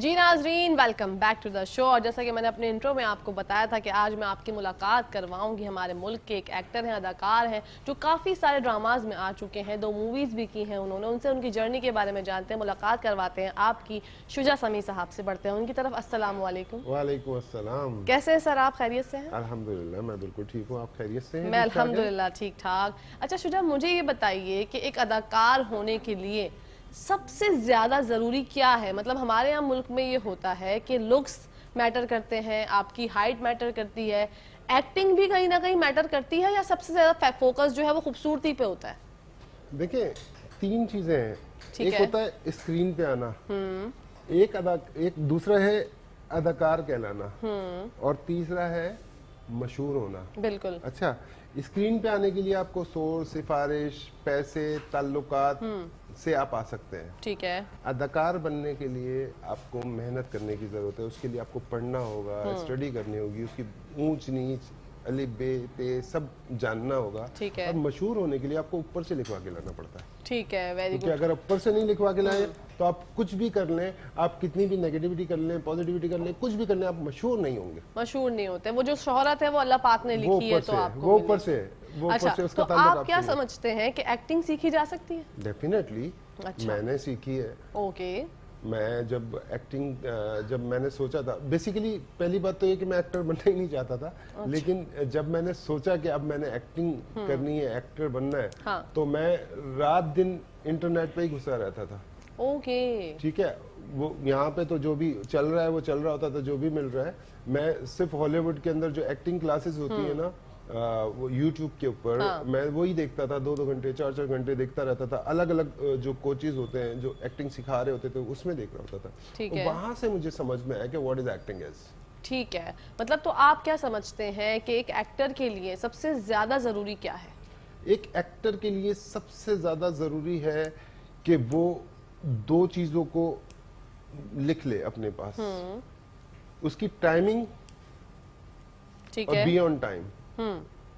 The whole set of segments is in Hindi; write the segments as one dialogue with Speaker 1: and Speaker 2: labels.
Speaker 1: जी नाजरीन, welcome back to the show. और जैसा कि मैंने अपने इंट्रो में आपको बताया था कि आज मैं आपकी मुलाकात करवाऊंगी हमारे मुल्क के एक एक्टर हैं, अदाकार हैं, जो काफ़ी सारे ड्रामाज में आ चुके हैं, 2 मूवीज़ भी की हैं उन्होंने। उनसे उनकी जर्नी के बारे में जानते हैं, मुलाकात करवाते हैं आपकी शुजा समी साहब से। बढ़ते हैं उनकी तरफ। अस्सलाम वालेकुम।
Speaker 2: वालेकुम अस्सलाम।
Speaker 1: कैसे हैं सर आप? खैरियत से हैं?
Speaker 2: अल्हम्दुलिल्लाह, मैं बिल्कुल ठीक हूँ। आप खैरियत से हैं?
Speaker 1: मैं अल्हम्दुलिल्लाह ठीक ठाक। अच्छा शुजा, मुझे ये बताइए कि एक अदाकार होने के लिए सबसे ज्यादा जरूरी क्या है? मतलब हमारे यहाँ मुल्क में ये होता है कि लुक्स मैटर करते हैं, आपकी हाइट मैटर करती है, एक्टिंग भी कहीं ना कहीं मैटर करती है, या सबसे ज्यादा फोकस जो है वो खूबसूरती पे होता है?
Speaker 2: देखिए, 3 चीजें हैं।
Speaker 1: ठीक
Speaker 2: एक
Speaker 1: है।
Speaker 2: होता है स्क्रीन पे आना, एक दूसरा है अदाकार कहलाना, और तीसरा है मशहूर होना।
Speaker 1: बिल्कुल।
Speaker 2: अच्छा, स्क्रीन पे आने के लिए आपको सोर्स, सिफारिश, पैसे, ताल्लुकात से आप आ सकते हैं।
Speaker 1: ठीक है।
Speaker 2: अदाकार बनने के लिए आपको मेहनत करने की जरूरत है। उसके लिए आपको पढ़ना होगा, स्टडी करनी होगी, उसकी ऊंच नीच, अलिफ बे ते सब जानना होगा।
Speaker 1: ठीक है।
Speaker 2: और मशहूर होने के लिए आपको ऊपर से लिखवा के लाना पड़ता है।
Speaker 1: ठीक है, वेरी
Speaker 2: क्योंकि
Speaker 1: गुड।
Speaker 2: अगर ऊपर से नहीं लिखवा के लाए तो आप कुछ भी कर लें, आप कितनी भी नेगेटिविटी कर लें, पॉजिटिविटी कर लें, कुछ भी कर लें, आप मशहूर नहीं होंगे।
Speaker 1: मशहूर नहीं होते। वो जो शोहरत है वो अल्लाह पाक ने
Speaker 2: वो
Speaker 1: लिखी है,
Speaker 2: ऊपर
Speaker 1: तो
Speaker 2: से
Speaker 1: आपको
Speaker 2: वो
Speaker 1: मिलेगी।
Speaker 2: ऊपर से वो ऊपर
Speaker 1: अच्छा,
Speaker 2: से उसका
Speaker 1: तो
Speaker 2: ताल्लुक
Speaker 1: आप
Speaker 2: आपसे
Speaker 1: क्या
Speaker 2: नहीं।
Speaker 1: समझते हैं कि एक्टिंग सीखी जा सकती है?
Speaker 2: डेफिनेटली।
Speaker 1: अच्छा।
Speaker 2: मैंने सीखी है।
Speaker 1: ओके।
Speaker 2: मैं जब जब मैंने सोचा था, बेसिकली पहली बात तो ये कि मैं एक्टर बनना ही नहीं चाहता था।
Speaker 1: अच्छा।
Speaker 2: लेकिन जब मैंने सोचा कि अब मैंने एक्टिंग करनी है, एक्टर बनना है,
Speaker 1: हाँ।
Speaker 2: तो मैं रात दिन इंटरनेट पे ही घुसा रहता था।
Speaker 1: ओके।
Speaker 2: ठीक है, वो यहाँ पे तो जो भी चल रहा है वो चल रहा होता था, जो भी मिल रहा है। मैं सिर्फ हॉलीवुड के अंदर जो एक्टिंग क्लासेस होती है ना, वो यूट्यूब के ऊपर,
Speaker 1: हाँ।
Speaker 2: मैं वही देखता था। 2-2 घंटे 4-4 घंटे देखता रहता था। अलग अलग जो कोचेज होते हैं जो एक्टिंग सिखा रहे होते थे, उसमें देख रहा होता था।
Speaker 1: ठीक
Speaker 2: तो
Speaker 1: है।
Speaker 2: वहां से मुझे समझ में आया कि व्हाट इज एक्टिंग इज।
Speaker 1: ठीक है, मतलब तो आप क्या समझते हैं कि एक एक्टर के लिए सबसे ज्यादा जरूरी क्या है?
Speaker 2: एक एक्टर के लिए सबसे ज्यादा जरूरी है कि वो 2 चीजों को लिख ले अपने पास। उसकी टाइमिंग
Speaker 1: ठीक
Speaker 2: और
Speaker 1: है।
Speaker 2: Be on time.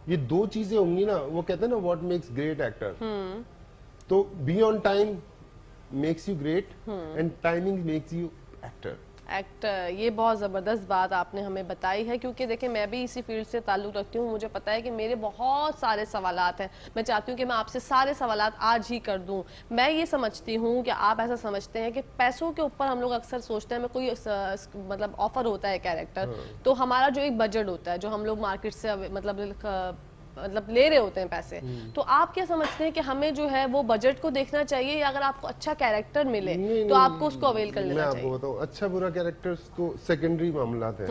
Speaker 2: ये 2 चीजें होंगी ना, वो कहते हैं ना व्हाट मेक्स ग्रेट एक्टर। तो be on time makes you great, and timing makes you actor.
Speaker 1: Actor, ये बहुत ज़बरदस्त बात आपने हमें बताई है, क्योंकि देखिए मैं भी इसी फील्ड से ताल्लुक़ रखती हूँ। मुझे पता है कि मेरे बहुत सारे सवालात हैं। मैं चाहती हूँ कि मैं आपसे सारे सवालात आज ही कर दूँ। मैं ये समझती हूँ कि आप ऐसा समझते हैं कि पैसों के ऊपर हम लोग अक्सर सोचते हैं, हमें कोई मतलब ऑफर होता है कैरेक्टर, तो हमारा जो एक बजट होता है, जो हम लोग मार्केट से मतलब ले रहे होते हैं पैसे, तो आप क्या समझते हैं कि हमें जो है वो बजट को देखना चाहिए, या अगर आपको अच्छा कैरेक्टर मिले तो आपको उसको अवेल कर लेना चाहिए?
Speaker 2: मैं आपको बताऊं, अच्छा बुरा कैरेक्टर्स तो सेकेंडरी मामलात हैं।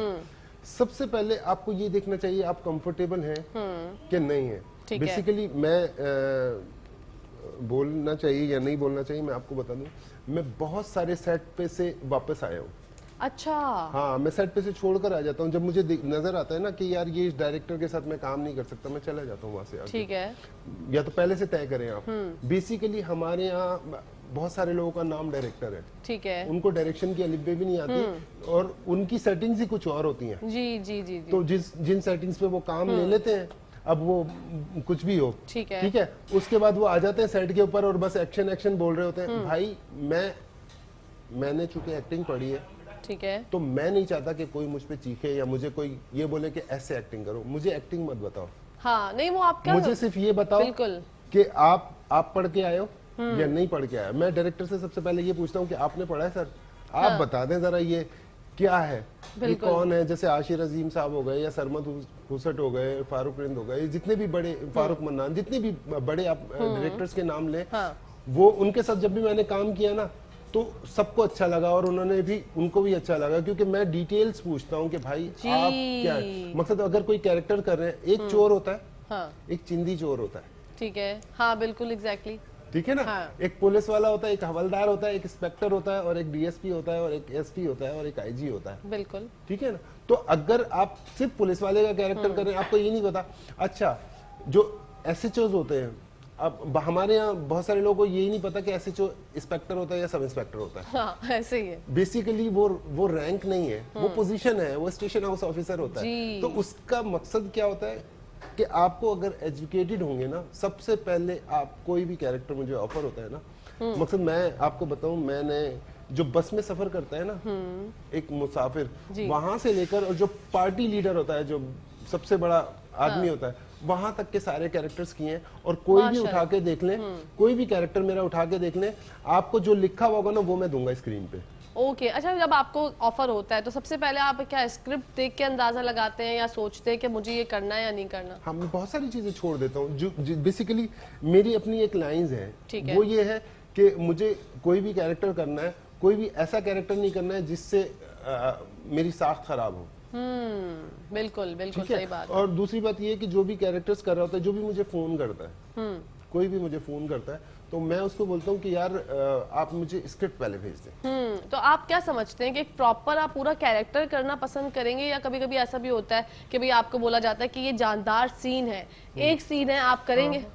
Speaker 2: सबसे पहले आपको ये देखना चाहिए आप कंफर्टेबल हैं कि नहीं है। बेसिकली मैं बोलना चाहिए या नहीं बोलना चाहिए, मैं आपको बता दूं, मैं बहुत सारे सेट पे से वापस आया हूँ।
Speaker 1: अच्छा।
Speaker 2: हाँ, मैं सेट पे से छोड़कर आ जाता हूँ। जब मुझे नजर आता है ना कि यार ये इस डायरेक्टर के साथ मैं काम नहीं कर सकता, मैं चला जाता हूँ वहां से आगे।
Speaker 1: ठीक है।
Speaker 2: या तो पहले से तय करें आप। बेसिकली हमारे यहाँ बहुत सारे लोगों का नाम डायरेक्टर है।
Speaker 1: ठीक है।
Speaker 2: उनको डायरेक्शन की अलिफ बे भी नहीं आती, और उनकी सेटिंग्स ही कुछ और होती हैं।
Speaker 1: जी जी जी जी।
Speaker 2: तो जिन सेटिंग्स पे वो काम ले लेते हैं, अब वो कुछ भी हो,
Speaker 1: ठीक है।
Speaker 2: ठीक है, उसके बाद वो आ जाते हैं सेट के ऊपर और बस एक्शन एक्शन बोल रहे होते हैं। भाई मैंने चूंकि एक्टिंग पढ़ी है,
Speaker 1: ठीक है,
Speaker 2: तो मैं नहीं चाहता कि कोई मुझ पे चीखे या मुझे कोई ये बोले कि ऐसे एक्टिंग करो। मुझे एक्टिंग मत बताओ।
Speaker 1: हाँ, नहीं वो आप क्या,
Speaker 2: मुझे सिर्फ ये बताओ
Speaker 1: बिल्कुल
Speaker 2: कि आप पढ़ के आए हो या नहीं पढ़ के आए। मैं डायरेक्टर से सबसे पहले ये पूछता हूँ कि आपने पढ़ा है सर? आप बता दें जरा ये क्या है, ये कौन है। जैसे आशिर अजीम साहब हो गए, या सरमद हुसट हो गए, फारूक रिंद हो गए, जितने भी बड़े, फारूक मन्नान, जितने भी बड़े आप डायरेक्टर्स के नाम लें, वो उनके साथ जब भी मैंने काम किया ना, तो सबको अच्छा लगा और उनको भी अच्छा लगा, क्योंकि मैं डिटेल्स पूछता हूँ कि भाई आप क्या है। मकसद अगर कोई कैरेक्टर कर रहे हैं, एक चोर होता है, एक चिंदी चोर होता है,
Speaker 1: ठीक है, हाँ बिल्कुल एग्जैक्टली,
Speaker 2: ठीक है ना। एक पुलिस वाला होता है, एक हवलदार होता है, एक इंस्पेक्टर होता है, और एक डीएसपी होता है, और एक एसपी होता है, और एक आईजी होता है,
Speaker 1: बिल्कुल,
Speaker 2: ठीक है ना। तो अगर आप सिर्फ पुलिस वाले का कैरेक्टर कर रहे हैं, आपको ये नहीं पता। अच्छा, जो एसएचओज होते हैं, अब हमारे यहाँ बहुत सारे लोगों को यही नहीं पता कि एसएचओ इंस्पेक्टर होता है या सब इंस्पेक्टर होता है।
Speaker 1: हाँ, ऐसे ही है।
Speaker 2: बेसिकली वो रैंक नहीं है, वो पोजीशन है, वो स्टेशन हाउस ऑफिसर होता है। तो उसका मकसद क्या होता है कि आपको अगर एजुकेटेड होंगे ना, सबसे पहले आप कोई भी कैरेक्टर मुझे ऑफर होता है ना, मकसद मैं आपको बताऊं, मैंने जो बस में सफर करता है ना, एक मुसाफिर,
Speaker 1: जी।
Speaker 2: वहां से लेकर, और जो पार्टी लीडर होता है, जो सबसे बड़ा आदमी होता है, वहां तक के सारे कैरेक्टर्स किए हैं। और कोई भी उठा के देख लें, कोई भी कैरेक्टर मेरा उठा के देख लें, आपको जो लिखा हुआ होगा ना वो मैं दूंगा स्क्रीन पे।
Speaker 1: ओके अच्छा, जब आपको ऑफर होता है तो सबसे पहले आप क्या स्क्रिप्ट देख के अंदाजा लगाते हैं या सोचते हैं कि मुझे ये करना है या नहीं करना?
Speaker 2: हाँ, मैं बहुत सारी चीजें छोड़ देता हूँ जो बेसिकली मेरी अपनी एक लाइंस
Speaker 1: ठीक
Speaker 2: है,
Speaker 1: है।
Speaker 2: वो ये है कि मुझे कोई भी कैरेक्टर करना है, कोई भी ऐसा कैरेक्टर नहीं करना है जिससे मेरी साख खराब हो।
Speaker 1: बिल्कुल बिल्कुल
Speaker 2: ठीक है?
Speaker 1: सही बात।
Speaker 2: और दूसरी बात ये है कि जो भी कैरेक्टर्स कर रहा होता है, जो भी मुझे फोन करता है, कोई भी मुझे फोन करता है, तो मैं उसको बोलता हूँ कि यार आप मुझे स्क्रिप्ट पहले भेज दें।
Speaker 1: तो आप क्या समझते हैं कि एक प्रॉपर आप पूरा कैरेक्टर करना पसंद करेंगे, या कभी कभी ऐसा भी होता है कि भाई आपको बोला जाता है कि ये जानदार सीन है, एक सीन है, आप करेंगे?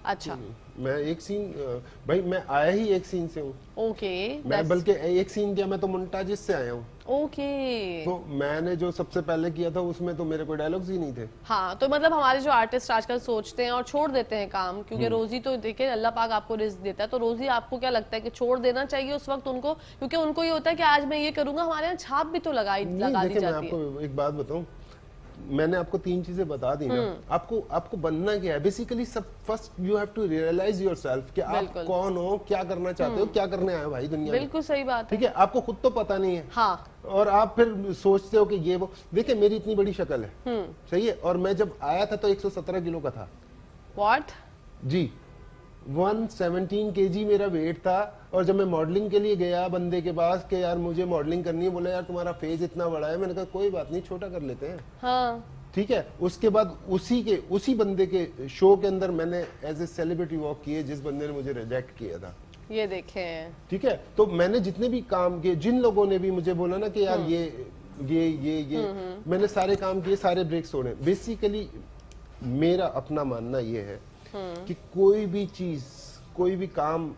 Speaker 1: अच्छा,
Speaker 2: मैं एक सीन, भाई मैं आया ही एक सीन से हूँ।
Speaker 1: ओके
Speaker 2: मैं बल्कि एक सीन किया, मैं तो मुंटाजिस से आया हूँ।
Speaker 1: ओके।
Speaker 2: तो मैंने जो सबसे पहले किया था उसमें तो मेरे कोई डायलॉग्स ही नहीं थे।
Speaker 1: हाँ, तो मतलब हमारे जो आर्टिस्ट आजकल सोचते हैं और छोड़ देते हैं काम, क्योंकि रोजी तो देखिए अल्लाह पाक आपको रिस्क देता है, तो रोजी आपको क्या लगता है कि छोड़ देना चाहिए उस वक्त उनको, क्योंकि उनको ये होता है कि आज मैं ये करूंगा, हमारे यहाँ छाप भी तो लगा दी
Speaker 2: देखिए, मैं
Speaker 1: जाती है।
Speaker 2: आपको एक बात बताऊं, मैंने आपको 3 चीजें बता दी ना। आपको बनना क्या है बेसिकली, सब first you have to realise yourself कि आप कौन हो, क्या करना चाहते हो, क्या करने आए हो भाई दुनिया में।
Speaker 1: बिल्कुल सही बात है।
Speaker 2: ठीक है, आपको खुद तो पता नहीं है।
Speaker 1: हाँ,
Speaker 2: और आप फिर सोचते हो कि ये वो। देखिए, मेरी इतनी बड़ी शक्ल है, सही है, और मैं जब आया था तो 117 किलो का था।
Speaker 1: व्हाट
Speaker 2: जी, 117 kg मेरा वेट था। और जब मैं मॉडलिंग के लिए गया बंदे के पास कि यार मुझे मॉडलिंग करनी है, बोला यार तुम्हारा फेस इतना बड़ा है। मैंने कहा कोई बात नहीं, छोटा कर लेते हैं।
Speaker 1: हाँ,
Speaker 2: ठीक है। उसके बाद उसी बंदे के शो के अंदर मैंने एज ए सेलिब्रिटी वॉक किए, जिस बंदे ने मुझे रिजेक्ट किया था।
Speaker 1: ये देखें।
Speaker 2: ठीक है, तो मैंने जितने भी काम किए, जिन लोगों ने भी मुझे बोला ना कि यार ये मैंने सारे काम किए, सारे ब्रेक्स तोड़े। बेसिकली मेरा अपना मानना ये है कि कोई भी चीज, कोई भी काम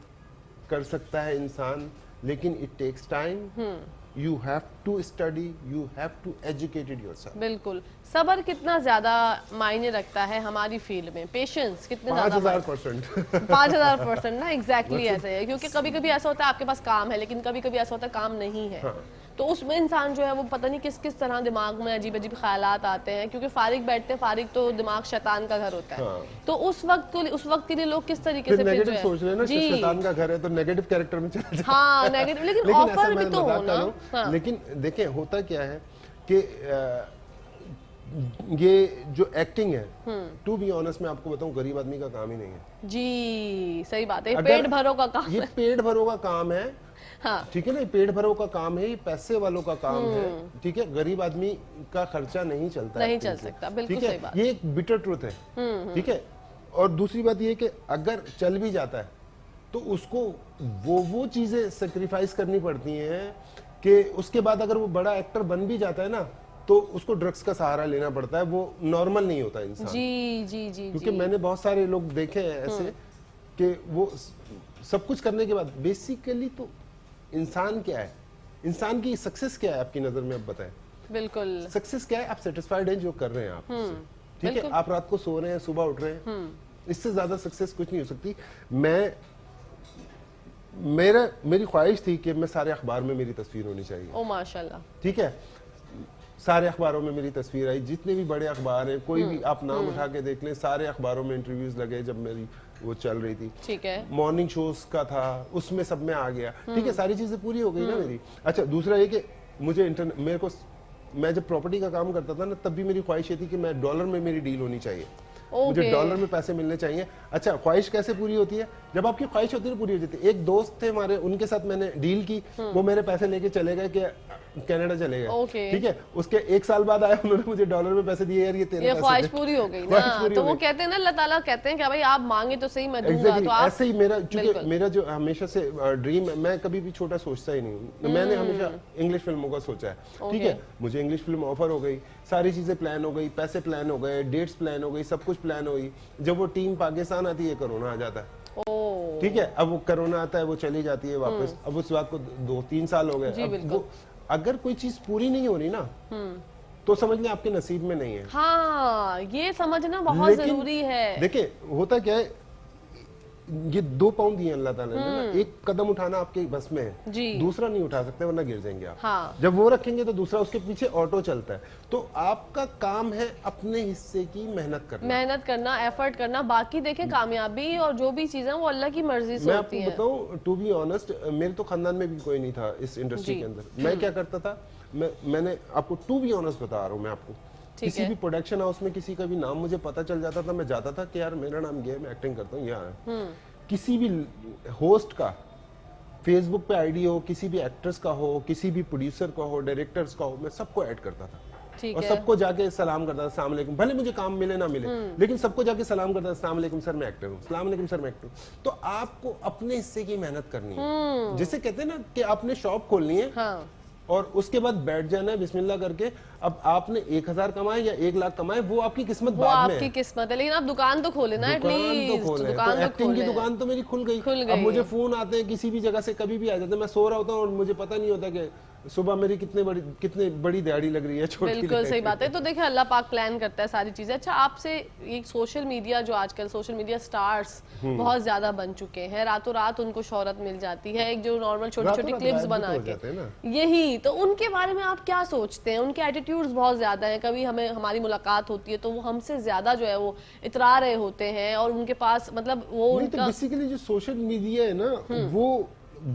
Speaker 2: कर सकता है इंसान, लेकिन it takes time. You have to study, you have to educated yourself.
Speaker 1: बिल्कुल। सब्र कितना ज्यादा मायने रखता है हमारी फील्ड में, पेशेंस कितने ज्यादा?
Speaker 2: 5000%।
Speaker 1: 5000% ना, एग्जैक्टली ऐसे है, क्योंकि कभी कभी ऐसा होता है आपके पास काम है, लेकिन कभी कभी ऐसा होता है काम नहीं है। तो उसमें इंसान जो है वो पता नहीं किस किस तरह दिमाग में अजीब अजीब ख्यालात आते हैं, क्योंकि फारिग बैठते हैं, फारिग तो दिमाग शैतान का घर होता है। तो उस वक्त के लिए लोग किस तरीके से
Speaker 2: नेगेटिव सोच रहे हैं ना कि शैतान का घर है, तो नेगेटिव कैरेक्टर में चले जाते हैं।
Speaker 1: हाँ, नेगेटिव, लेकिन ऑफर भी तो हो ना।
Speaker 2: हाँ। लेकिन देखिए, होता क्या है कि ये जो एक्टिंग है, टू बी ऑनेस्ट मैं आपको बताऊं, गरीब आदमी का काम ही नहीं है।
Speaker 1: जी सही बात है, पेट भरो का काम,
Speaker 2: ये पेट भरो का काम है।
Speaker 1: हाँ,
Speaker 2: ठीक है ना, पेट भरो का काम है, ये पैसे वालों का काम है। ठीक है, गरीब आदमी का खर्चा नहीं चलता,
Speaker 1: नहीं चल सकता, बिल्कुल सही बात।
Speaker 2: ये एक बिटर ट्रुथ है। ठीक है, और दूसरी बात ये कि अगर चल भी जाता है तो उसको वो चीजें सेक्रीफाइस करनी पड़ती हैं कि उसके बाद अगर वो बड़ा एक्टर बन भी जाता है ना, तो उसको ड्रग्स का सहारा लेना पड़ता है। वो नॉर्मल नहीं होता इंसान।
Speaker 1: जी जी जी,
Speaker 2: क्योंकि मैंने बहुत सारे लोग देखे हैं ऐसे कि वो सब कुछ करने के बाद बेसिकली तो इंसान क्या है, इंसान की सक्सेस क्या है आपकी नजर में, अब बताएं।
Speaker 1: बिल्कुल,
Speaker 2: सक्सेस क्या है? आप सेटिस्फाइड हैं जो कर रहे हैं आप। ठीक है, आप रात को सो रहे हैं, सुबह उठ रहे हैं, इससे ज्यादा सक्सेस कुछ नहीं हो सकती। मेरी ख्वाहिश थी कि मैं सारे अखबार में मेरी तस्वीर होनी चाहिए।
Speaker 1: ओ माशाल्लाह।
Speaker 2: ठीक है, सारे अखबारों में मेरी तस्वीर आई, जितने भी बड़े अखबार हैं, कोई भी आप नाम उठा के देख लें, सारे अखबारों में इंटरव्यूज लगे जब मेरी वो चल रही थी।
Speaker 1: ठीक है,
Speaker 2: मॉर्निंग शोज का था, उसमें सब में आ गया। ठीक है, सारी चीजें पूरी हो गई ना मेरी। अच्छा, दूसरा ये कि मुझे मैं जब प्रॉपर्टी का काम करता था ना, तब भी मेरी ख्वाहिश ये थी कि मैं डॉलर में मेरी डील होनी चाहिए। मुझे डॉलर में पैसे मिलने चाहिए। अच्छा, ख्वाहिश कैसे पूरी होती है? जब आपकी ख्वाहिश होती है पूरी हो जाती है। एक दोस्त थे हमारे, उनके साथ मैंने डील की, वो मेरे पैसे लेके चले गए कि कनाडा चले गए। ठीक है, उसके 1 साल बाद आए, उन्होंने मुझे डॉलर में पैसे दिए, यार ये तेरे पैसे।
Speaker 1: ख्वाहिश पूरी हो गई ना। तो वो कहते हैं ना, अल्लाह ताला कहते हैं कि भाई आप मांगे तो सही, मैं दूंगा। तो आप
Speaker 2: ऐसे ही मेरा जो हमेशा से ड्रीम है, मैं कभी भी छोटा सोचता ही नहीं हूँ। मैंने हमेशा इंग्लिश फिल्मों का सोचा है। ठीक है, मुझे इंग्लिश फिल्म ऑफर हो गई, सारी चीजें प्लान हो गई, पैसे प्लान हो गए, डेट्स प्लान हो गई, सब कुछ प्लान हो गई। जब वो टीम पाकिस्तान आती है, कोरोना आ जाता है। ठीक है, अब वो कोरोना आता है, वो चली जाती है वापस। अब उस बात को 2-3 साल हो गए। अगर कोई चीज पूरी नहीं हो रही ना, तो समझ लें आपके नसीब में नहीं है।
Speaker 1: हाँ, ये समझना बहुत जरूरी है।
Speaker 2: देखिए, होता क्या है, ये 2 पाउंड दिए अल्लाह ताला ने ना, एक कदम उठाना आपके बस में है,
Speaker 1: जी।
Speaker 2: दूसरा नहीं उठा सकते वरना गिर जाएंगे आप।
Speaker 1: हाँ।
Speaker 2: जब वो रखेंगे तो दूसरा उसके पीछे ऑटो चलता है। तो आपका काम है अपने हिस्से की मेहनत करना,
Speaker 1: एफर्ट करना। बाकी देखें कामयाबी और जो भी चीजें वो अल्लाह की मर्जी से
Speaker 2: मैं
Speaker 1: होती
Speaker 2: आपको
Speaker 1: हैं।
Speaker 2: बताऊं, टू बी ऑनेस्ट, मेरे तो खानदान में भी कोई नहीं था इस इंडस्ट्री
Speaker 1: जी।
Speaker 2: के अंदर। मैं क्या करता था, मैंने आपको टू बी ऑनेस्ट बता रहा हूँ मैं आपको, किसी भी प्रोडक्शन हाउस में किसी का भी नाम मुझे पता चल जाता था, मैं जाता था कि यार मेरा नाम ये है, मैं एक्टिंग करता हूँ यहाँ। किसी भी होस्ट का फेसबुक पे आईडी हो, किसी भी एक्ट्रेस का हो, किसी भी प्रोड्यूसर का हो, डायरेक्टर्स का हो, मैं सबको ऐड करता था
Speaker 1: ठीक
Speaker 2: और
Speaker 1: है।
Speaker 2: सबको जाके सलाम करता था, अस्सलाम वालेकुम। भले मुझे काम मिले ना मिले, लेकिन सबको जाके सलाम करता था, अस्सलाम वालेकुम सर मैं एक्टर हूँ, अस्सलाम वालेकुम सर मैं एक्टर हूँ। तो आपको अपने हिस्से की मेहनत करनी है। जिसे कहते हैं ना कि आपने शॉप खोलनी है
Speaker 1: हाँ।
Speaker 2: और उसके बाद बैठ जाना है बिस्मिल्लाह करके। अब आपने 1000 कमाए या 1 लाख कमाए, वो आपकी किस्मत
Speaker 1: वो
Speaker 2: बाद में
Speaker 1: आपकी
Speaker 2: है।
Speaker 1: किस्मत है, लेकिन आप दुकान तो खोले ना,
Speaker 2: दुकान
Speaker 1: एटलीस्ट
Speaker 2: तो खोले,
Speaker 1: दुकान
Speaker 2: तो
Speaker 1: तो
Speaker 2: एक्टिंग की
Speaker 1: खोले।
Speaker 2: दुकान तो मेरी खुल गई।
Speaker 1: खुल
Speaker 2: अब
Speaker 1: गई
Speaker 2: मुझे
Speaker 1: है।
Speaker 2: फोन आते हैं किसी भी जगह से, कभी भी आ जाते हैं, मैं सो रहा होता हूँ और मुझे पता नहीं होता कि सुबह मेरी कितनी बड़ी दिहाड़ी लग रही है, छोटी
Speaker 1: बिल्कुल सही बात है। तो देखिए अल्लाह पाक प्लान करता है सारी चीजें। अच्छा, आपसे एक सोशल मीडिया, जो आजकल सोशल मीडिया स्टार्स बहुत ज्यादा बन चुके हैं, रातों रात उनको शोहरत मिल जाती है, एक जो नॉर्मल छोटी छोटी
Speaker 2: रातों-रात
Speaker 1: क्लिप्स
Speaker 2: गायब भी
Speaker 1: बना
Speaker 2: तो हो जाते हैं
Speaker 1: के,
Speaker 2: ना।
Speaker 1: यही तो उनके बारे में आप क्या सोचते हैं? उनके एटीट्यूड्स बहुत ज्यादा हैं, कभी हमें हमारी मुलाकात होती है तो वो हमसे ज्यादा जो है वो इतरा रहे होते हैं, और उनके पास मतलब वो
Speaker 2: नहीं, तो
Speaker 1: उनका
Speaker 2: बेसिकली जो सोशल मीडिया है ना,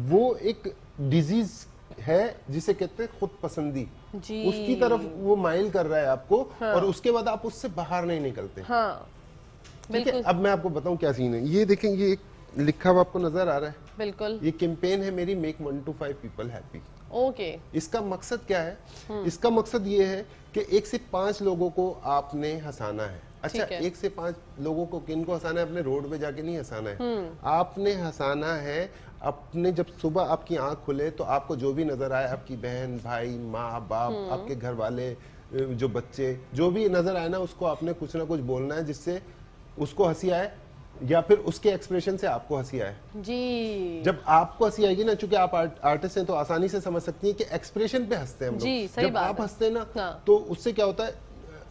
Speaker 2: वो एक डिजीज है जिसे कहते हैं खुद पसंदी।
Speaker 1: जी।
Speaker 2: उसकी तरफ वो माइल कर रहा है आपको, और उसके बाद आप उससे बाहर नहीं निकलते।
Speaker 1: हाँ
Speaker 2: ठीक है,
Speaker 1: बिल्कुल
Speaker 2: अब मैं आपको बताऊं क्या सीन है। ये देखें, ये एक लिखा हुआ आपको नजर आ रहा है,
Speaker 1: बिल्कुल।
Speaker 2: ये कैंपेन है मेरी, make 1 to 5 people happy.
Speaker 1: Okay.
Speaker 2: इसका मकसद क्या है? इसका मकसद ये है कि 1 से 5 लोगों को आपने हंसाना है। अच्छा,
Speaker 1: ठीक है।
Speaker 2: 1 से 5 लोगों को किनको हंसाना है? अपने रोड पे जाके नहीं हंसाना है, आपने हंसाना है अपने। जब सुबह आपकी आंख खुले तो आपको जो भी नजर आए, आपकी बहन, भाई, माँ, बाप, आपके घर वाले, जो बच्चे, जो भी नजर आए ना, उसको आपने कुछ ना कुछ बोलना है जिससे उसको हंसी आए, या फिर उसके एक्सप्रेशन से आपको हंसी आए।
Speaker 1: जी।
Speaker 2: जब आपको हंसी आएगी ना, चूंकि आप आर्टिस्ट हैं तो आसानी से समझ सकती हैं कि एक्सप्रेशन पे हंसते हैं हम लोग।
Speaker 1: जी, सही
Speaker 2: जब
Speaker 1: बात
Speaker 2: आप
Speaker 1: है।
Speaker 2: हंसते हैं ना,
Speaker 1: हाँ।
Speaker 2: तो उससे क्या होता है,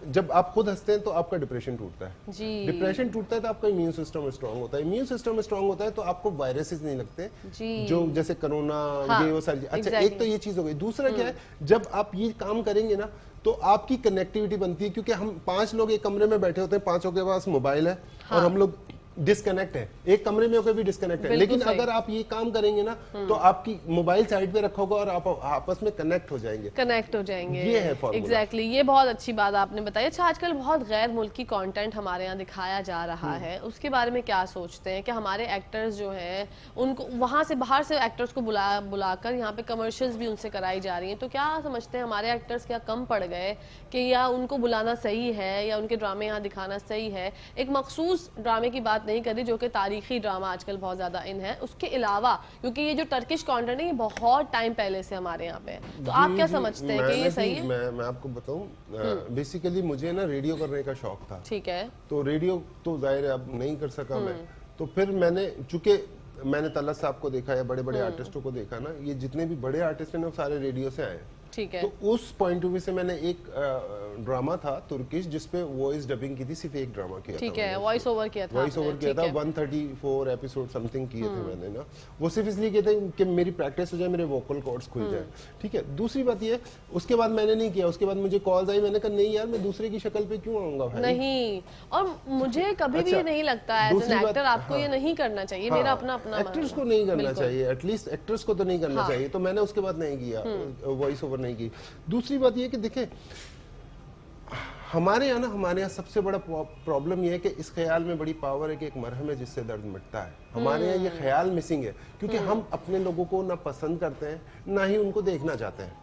Speaker 2: जब आप खुद हंसते हैं तो आपका डिप्रेशन टूटता है।
Speaker 1: जी।
Speaker 2: डिप्रेशन टूटता है तो आपका इम्यून सिस्टम स्ट्रांग होता है। इम्यून सिस्टम स्ट्रांग होता है तो आपको वायरसेस नहीं लगते,
Speaker 1: जी।
Speaker 2: जो जैसे कोरोना,
Speaker 1: हाँ,
Speaker 2: ये वो सारी। अच्छा,
Speaker 1: exactly।
Speaker 2: एक तो ये चीज हो गई। दूसरा क्या है, जब आप ये काम करेंगे ना तो आपकी कनेक्टिविटी बनती है, क्योंकि हम 5 लोग एक कमरे में बैठे होते हैं, 5 के पास मोबाइल है, और हम लोग डिस्कनेक्ट है, एक कमरे में होकर भी डिस्कनेक्ट है। लेकिन अगर आप ये काम करेंगे ना, तो आपकी मोबाइल साइड पे रखा होगा और आप आपस में कनेक्ट हो जाएंगे। ये है फॉर्मूला।
Speaker 1: एग्जैक्टली, ये बहुत अच्छी बात आपने बताई। अच्छा, आजकल बहुत गैर मुल्की कंटेंट हमारे यहाँ दिखाया जा रहा है, उसके बारे में क्या सोचते हैं कि हमारे एक्टर्स जो हैं उनको वहाँ से, बाहर से एक्टर्स को बुलाकर यहाँ पे कमर्शियल्स भी उनसे कराई जा रही हैं, तो क्या समझते हैं हमारे एक्टर्स क्या कम पड़ गए, कि या उनको बुलाना सही है, या उनके ड्रामे यहाँ दिखाना सही है? एक मखसूस ड्रामे की बात नहीं करी, जो कि तारीखी ड्रामा आजकल बहुत ज्यादा इन है, उसके अलावा, क्योंकि ये जो टर्किश कंटेंट है ये बहुत टाइम पहले से हमारे यहाँ पे है, तो आप क्या समझते हैं कि ये सही है?
Speaker 2: मैं आपको बताऊं, बेसिकली मुझे ना रेडियो करने का शौक था।
Speaker 1: ठीक है।
Speaker 2: तो रेडियो तो जाहिर है अब नहीं कर सका मैं, तो फिर मैंने, चूंकि मैंने तलत साहब को देखा या बड़े बड़े आर्टिस्टों को देखा ना, ये जितने भी बड़े आर्टिस्ट हैं ना, वो सारे रेडियो से आए।
Speaker 1: ठीक है।
Speaker 2: तो उस पॉइंट ऑफ व्यू से मैंने एक ड्रामा था तुर्किश, जिसपे वॉइस डबिंग की थी, सिर्फ एक ड्रामा किया था।
Speaker 1: ठीक है, वॉइस ओवर किया था।
Speaker 2: वॉइस ओवर किया था, 134 एपिसोड समथिंग किए थे मैंने ना। वो सिर्फ इसलिए किए थे कि मेरी प्रैक्टिस हो जाए, मेरे वोकल कॉर्ड्स खुल जाए। ठीक है। दूसरी बात ये, उसके बाद मैंने नहीं किया, उसके बाद मुझे कॉल्स आई, मैंने कहा नहीं यार, मैं दूसरे की शक्ल पे क्यों आऊंगा भाई।
Speaker 1: नहीं, और मुझे कभी भी ये नहीं लगता है एज एन एक्टर आपको ये नहीं करना चाहिए, मेरा अपना
Speaker 2: एक्टर्स को नहीं करना चाहिए, एटलीस्ट एक्टर्स को तो नहीं करना चाहिए। तो मैंने उसके बाद नहीं किया, वॉइस ओवर नहीं की। दूसरी बात ये कि देखें, हमारे यहाँ सबसे बड़ा प्रॉब्लम ये है कि इस ख्याल में बड़ी पावर है कि एक मरहम है जिससे दर्द मिटता है। हमारे यहाँ ये ख्याल मिसिंग है, क्योंकि हम अपने लोगों को ना पसंद करते हैं, ना ही उनको देखना चाहते हैं।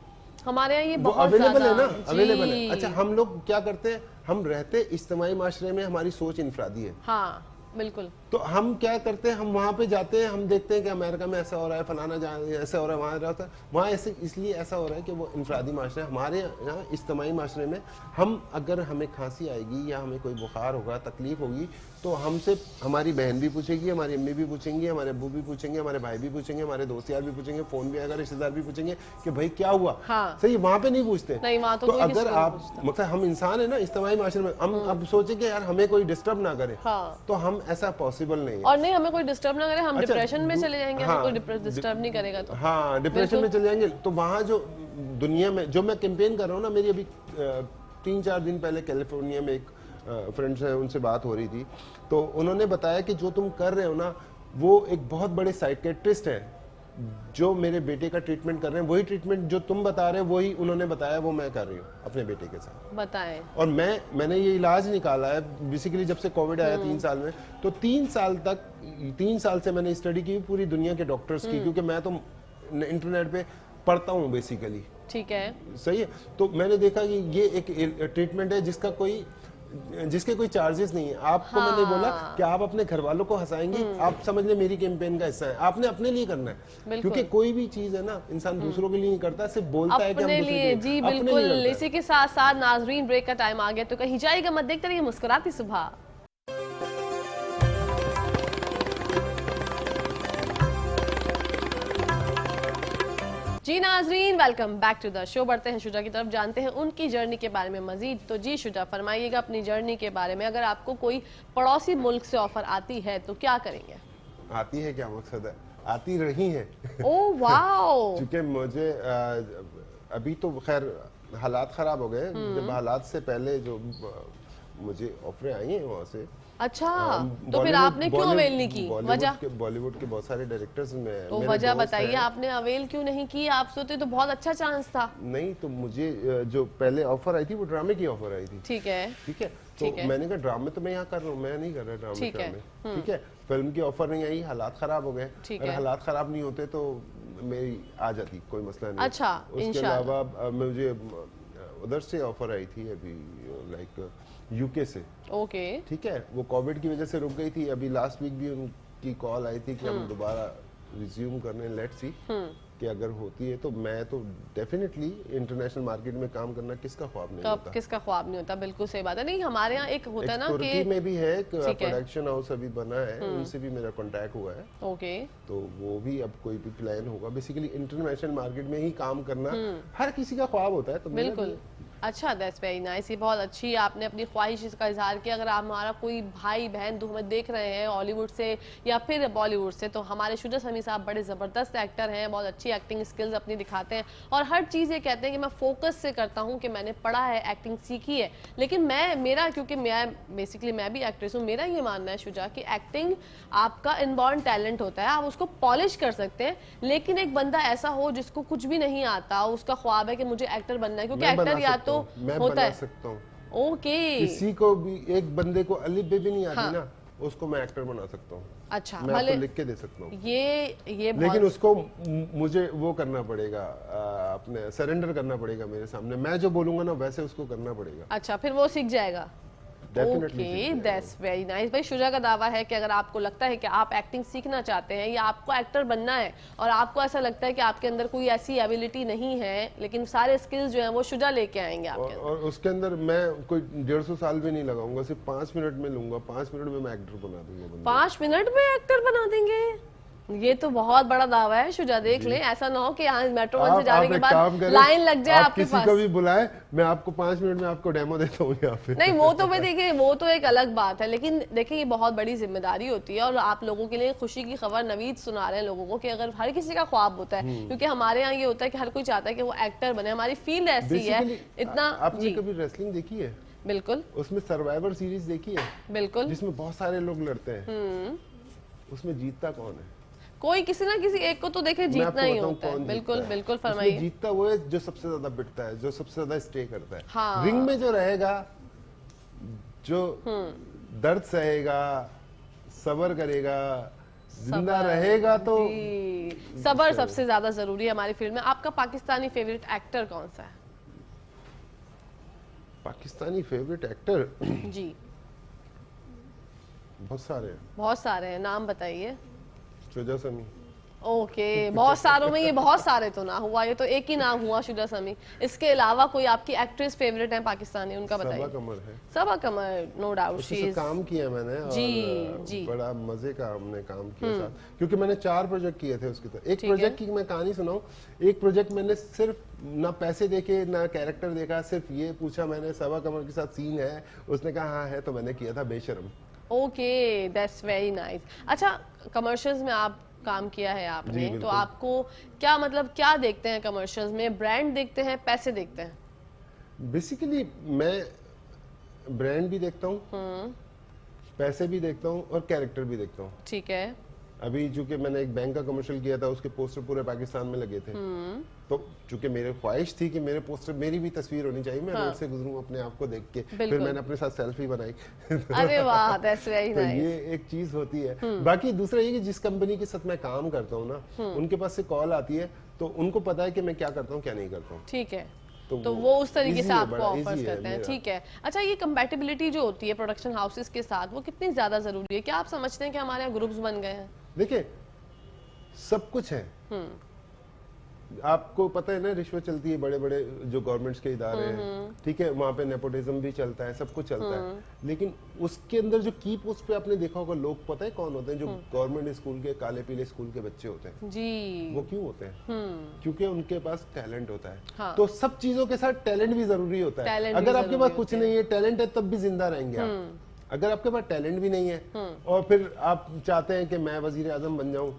Speaker 1: हमारे यहाँ ये बहुत
Speaker 2: अवेलेबल है ना, अवेलेबल है। अच्छा, हम लोग क्या करते हैं, हम रहते इज्तिमाई माशरे में, हमारी सोच इनफरादी है।
Speaker 1: हाँ बिल्कुल।
Speaker 2: तो हम क्या करते हैं, हम वहाँ पे जाते हैं, हम देखते हैं कि अमेरिका में ऐसा हो रहा है, फलाना ऐसा हो रहा है, वहाँ ऐसे इसलिए ऐसा हो रहा है कि वो इनफरादी माशरा है। हमारे यहाँ इज्तिमाई माशरे में हम, अगर हमें खांसी आएगी या हमें कोई बुखार होगा, तकलीफ होगी, तो हमसे हमारी बहन भी पूछेगी, हमारी अम्मी भी पूछेंगी, हमारे अब्बू भी पूछेंगे, हमारे भाई भी पूछेंगे, हमारे दोस्त यार भी पूछेंगे, फोन भी आएगा, रिश्तेदार भी पूछेंगे कि भाई क्या हुआ।
Speaker 1: हाँ।
Speaker 2: सही, वहाँ पे नहीं पूछते।
Speaker 1: नहीं, वहाँ
Speaker 2: तो अगर आप, मतलब हम इंसान है ना इज्तिमाई माशरे में, हम अब सोचे कि यार हमें कोई डिस्टर्ब ना करे, तो हम हम ऐसा पॉसिबल नहीं है।
Speaker 1: और नहीं, हमें कोई डिस्टर्ब ना करे, हम
Speaker 2: अच्छा,
Speaker 1: डिप्रेशन में चले जाएंगे,
Speaker 2: हाँ,
Speaker 1: हमें कोई डिस्टर्ब नहीं करेगा तो।
Speaker 2: हाँ, डिप्रेशन में चले जाएंगे। तो वहाँ जो दुनिया में जो मैं कैंपेन कर रहा हूँ ना, मेरी अभी 3-4 दिन पहले कैलिफोर्निया में एक फ्रेंड्स है, उनसे बात हो रही थी, तो उन्होंने बताया कि जो तुम कर रहे हो ना, वो एक बहुत बड़े साइकेट्रिस्ट है जो मेरे बेटे का ट्रीटमेंट कर रहे हैं। वही ट्रीटमेंट जो तुम बता रहे हो वही उन्होंने बताया, वो मैं कर रही हूँ अपने बेटे के साथ।
Speaker 1: बताएं।
Speaker 2: और मैंने ये इलाज निकाला है बेसिकली जब से कोविड आया 3 साल में, तो 3 साल से मैंने स्टडी की पूरी दुनिया के डॉक्टर्स की, क्योंकि मैं तो इंटरनेट पे पढ़ता हूँ बेसिकली।
Speaker 1: ठीक है,
Speaker 2: सही है। तो मैंने देखा कि ये एक ट्रीटमेंट है जिसके कोई चार्जेस नहीं है। आपको मैंने बोला कि आप अपने घर वालों को हंसाएंगे, आप समझ ले मेरी कैंपेन का हिस्सा है। आपने अपने लिए करना है, क्योंकि कोई भी चीज है ना, इंसान दूसरों के लिए नहीं करता, सिर्फ बोलता है कि हम
Speaker 1: अपने
Speaker 2: दूसरे
Speaker 1: लिए।
Speaker 2: के
Speaker 1: जी
Speaker 2: अपने लिए
Speaker 1: बिल्कुल।
Speaker 2: करता है।
Speaker 1: इसी के साथ साथ नाजरीन, ब्रेक का टाइम आ गया, तो कहीं जाएगा मत, देखते रहिए मुस्कुराती सुबह। जी नाजरीन, welcome back to the show. बढ़ते हैं शुजा की तरफ, जानते हैं उनकी जर्नी के बारे में मजीद। तो जी शुजा, फरमाइएगा अपनी जर्नी के बारे में। अगर आपको कोई पड़ोसी मुल्क से ऑफर आती है तो क्या करेंगे?
Speaker 2: आती है क्या मकसद है, आती रही है।
Speaker 1: Oh wow.
Speaker 2: क्योंकि मुझे अभी तो खैर हालात खराब हो गए, जब हालात से पहले जो मुझे ऑफरें आई हैं वहाँ से।
Speaker 1: अच्छा, तो फिर आपने क्यों अवेल नहीं की? वजह?
Speaker 2: बॉलीवुड के बहुत सारे डायरेक्टर्स में
Speaker 1: तो वजह बताइए, आपने अवेल क्यों नहीं की? आप सोते तो बहुत अच्छा चांस था।
Speaker 2: नहीं, तो मुझे जो पहले ऑफर आई थी वो ड्रामे की ऑफर आई थी।
Speaker 1: ठीक है,
Speaker 2: ठीक है। तो मैंने कहा ड्रामे तो मैं यहाँ कर रहा हूँ, मैं नहीं कर रहा ड्रामे। ठीक है। फिल्म की ऑफर नहीं आई, हालात खराब हो गए। अगर हालात खराब नहीं होते तो मेरी आ जाती, कोई मसला नहीं।
Speaker 1: अच्छा,
Speaker 2: उसके अलावा मुझे उधर से ऑफर आई थी अभी, लाइक यूके से।
Speaker 1: ओके।
Speaker 2: ठीक है, वो कोविड की वजह से रुक गई थी। अभी लास्ट वीक भी उनकी कॉल आई थी कि हम दोबारा रिज्यूम करने, लेट्स सी कि अगर होती है तो मैं तो डेफिनेटली इंटरनेशनल मार्केट में काम करना किसका ख्वाब नहीं होता।
Speaker 1: किसका ख्वाब नहीं होता, बिल्कुल सही बात है। नहीं, हमारे यहाँ एक होता है ना कि
Speaker 2: तुर्की में भी है, एक प्रोडक्शन हाउस अभी बना है, उनसे भी मेरा कांटेक्ट हुआ है।
Speaker 1: ओके।
Speaker 2: तो वो भी अब कोई भी प्लान होगा। बेसिकली इंटरनेशनल मार्केट में ही काम करना हर किसी का ख्वाब होता है। तो
Speaker 1: बिल्कुल। अच्छा, दैट्स वेरी नाइस। ये बहुत अच्छी आपने अपनी ख्वाहिश का इजहार किया। अगर आप हमारा कोई भाई बहन जो हमें देख रहे हैं हॉलीवुड से या फिर बॉलीवुड से, तो हमारे शुजा समी साहब बड़े ज़बरदस्त एक्टर हैं, बहुत अच्छी एक्टिंग स्किल्स अपनी दिखाते हैं और हर चीज़ ये कहते हैं कि मैं फोकस से करता हूँ कि मैंने पढ़ा है, एक्टिंग सीखी है। लेकिन मेरा क्योंकि मैं बेसिकली मैं भी एक्ट्रेस हूँ, मेरा ये मानना है शुजा कि एक्टिंग आपका इनबॉर्न टैलेंट होता है, आप उसको पॉलिश कर सकते हैं। लेकिन एक बंदा ऐसा हो जिसको कुछ भी नहीं आता, उसका ख्वाब है कि मुझे एक्टर बनना है, क्योंकि एक्टर या तो
Speaker 2: मैं
Speaker 1: होता
Speaker 2: बना
Speaker 1: है।
Speaker 2: सकता हूँ।
Speaker 1: ओके।
Speaker 2: किसी को भी, एक बंदे को अलिफ बे भी नहीं आती ना, उसको मैं एक्टर बना सकता हूँ।
Speaker 1: अच्छा,
Speaker 2: मैं आपको लिख के दे सकता हूँ।
Speaker 1: ये
Speaker 2: लेकिन उसको मुझे वो करना पड़ेगा, अपने सरेंडर करना पड़ेगा मेरे सामने। मैं जो बोलूंगा ना वैसे उसको करना पड़ेगा।
Speaker 1: अच्छा, फिर वो सीख जाएगा। Okay, that's very nice. भाई शुजा का दावा है कि अगर आपको लगता है कि आप एक्टिंग सीखना चाहते हैं या आपको एक्टर बनना है और आपको ऐसा लगता है कि आपके अंदर कोई ऐसी एबिलिटी नहीं है, लेकिन सारे स्किल्स जो हैं वो शुजा लेके आएंगे आपके अंदर।
Speaker 2: और उसके अंदर मैं कोई 150 साल भी नहीं लगाऊंगा, सिर्फ 5 मिनट में लूंगा। 5 मिनट में मैं एक्टर बना दूंगा।
Speaker 1: 5 मिनट में एक्टर बना देंगे? ये तो बहुत बड़ा दावा है शुजा। देख लें, ऐसा ना हो कि यहाँ मेट्रो वन से जाने के बाद लाइन लग जाए आपके पास।
Speaker 2: किसी को भी बुलाए, मैं आपको 5 मिनट में आपको डेमो देता हूँ यहाँ पे।
Speaker 1: नहीं, वो तो मैं देखिए, वो तो एक अलग बात है, लेकिन देखिए ये बहुत बड़ी जिम्मेदारी होती है और आप लोगों के लिए खुशी की खबर नवीद सुना रहे हैं लोगों को कि अगर हर किसी का ख्वाब होता है, क्योंकि हमारे यहाँ ये होता है कि हर कोई चाहता है कि वो एक्टर बने। हमारी फील्ड ऐसी है इतना।
Speaker 2: आपने कभी रेसलिंग देखी है?
Speaker 1: बिल्कुल।
Speaker 2: उसमें सर्वाइवर सीरीज देखी है?
Speaker 1: बिल्कुल।
Speaker 2: जिसमें बहुत सारे लोग लड़ते हैं, उसमें जीतता कौन है?
Speaker 1: कोई किसी ना किसी एक को तो देखे जीतना ही होता है। बिल्कुल बिल्कुल, फरमाइए।
Speaker 2: जीतता वो है जो सबसे ज्यादा बिटता है, जो सबसे ज्यादा स्टे करता है।
Speaker 1: हाँ।
Speaker 2: रिंग में जो रहेगा, जो दर्द सहेगा, सब्र करेगा, जिंदा रहेगा, तो
Speaker 1: सब्र सबसे ज्यादा जरूरी है हमारी फील्ड में। आपका पाकिस्तानी फेवरेट एक्टर कौन सा है?
Speaker 2: पाकिस्तानी फेवरेट एक्टर
Speaker 1: जी
Speaker 2: बहुत सारे हैं।
Speaker 1: बहुत सारे हैं, नाम बताइए।
Speaker 2: शुजा समी।
Speaker 1: ओके, बहुत सारों में ये बहुत सारे तो ना हुआ, ये तो एक ही नाम हुआ शुजा समी। इसके अलावा कोई आपकी एक्ट्रेस फेवरेट है पाकिस्तानी, उनका बताइए।
Speaker 2: सबा कमर है।
Speaker 1: सबा कमर, नो डाउट। शी इज
Speaker 2: काम किया मैंने और बड़ा मजे का हमने काम किया साथ, क्योंकि मैंने 4 प्रोजेक्ट किए थे उसके साथ। एक प्रोजेक्ट की मैं कहानी सुनाऊं। एक प्रोजेक्ट मैंने सिर्फ ना पैसे देखे ना कैरेक्टर देखा, सिर्फ ये पूछा मैंने सबा कमर के साथ सीन है, उसने कहा हाँ है, तो मैंने किया था बेशरम।
Speaker 1: Okay, that's very nice. अच्छा, कमर्शियल्स में आप काम किया है आपने, तो आपको क्या मतलब क्या देखते हैं कमर्शियल्स में? ब्रांड देखते हैं, पैसे देखते हैं?
Speaker 2: बेसिकली मैं ब्रांड भी देखता हूँ, पैसे भी देखता हूँ और कैरेक्टर भी देखता हूँ।
Speaker 1: ठीक है।
Speaker 2: अभी चूंकि मैंने एक बैंक का कमर्शियल किया था, उसके पोस्टर पूरे पाकिस्तान में लगे थे, तो चूंकि मेरे ख्वाहिश थी कि मेरे पोस्टर, मेरी भी तस्वीर होनी चाहिए, मैं रोड से गुजरूं अपने आप को देख के, फिर मैंने अपने साथ सेल्फी बनाई।
Speaker 1: अरे वाह, दैट्स वेरी
Speaker 2: तो
Speaker 1: नाइस।
Speaker 2: ये एक चीज होती है। बाकी दूसरा ये कि जिस कंपनी के साथ मैं काम करता हूँ ना, उनके पास से कॉल आती है, तो उनको पता है कि मैं क्या करता हूँ क्या नहीं करता हूँ।
Speaker 1: ठीक है,
Speaker 2: तो
Speaker 1: वो उस तरीके
Speaker 2: easy
Speaker 1: से
Speaker 2: है,
Speaker 1: आपको
Speaker 2: बड़ा
Speaker 1: ऑफर्स
Speaker 2: easy है
Speaker 1: करते हैं।
Speaker 2: मेरा।
Speaker 1: ठीक है। अच्छा, ये कंपैटिबिलिटी जो होती है प्रोडक्शन हाउसेस के साथ, वो कितनी ज्यादा जरूरी है? क्या आप समझते हैं कि हमारे यहाँ ग्रुप्स बन गए हैं?
Speaker 2: देखिए, सब कुछ है। आपको पता है ना, रिश्वत चलती है, बड़े बड़े जो गवर्नमेंट्स के इदारे हैं, ठीक है, वहां पे नेपोटिज्म भी चलता है, सब कुछ चलता है, लेकिन उसके अंदर जो की पोस्ट पे आपने देखा होगा, लोग पता है कौन होते हैं? जो गवर्नमेंट स्कूल के, काले पीले स्कूल के बच्चे होते हैं।
Speaker 1: जी।
Speaker 2: वो क्यों होते हैं? क्योंकि उनके पास टैलेंट होता है।
Speaker 1: हाँ।
Speaker 2: तो सब चीजों के साथ टैलेंट भी जरूरी होता है।
Speaker 1: टैलेंट भी
Speaker 2: अगर आपके
Speaker 1: जरूरी
Speaker 2: पास कुछ नहीं है, टैलेंट है, तब भी जिंदा रहेंगे आप। अगर आपके पास टैलेंट भी नहीं है और फिर आप चाहते हैं कि मैं वजीर आजम बन जाऊं,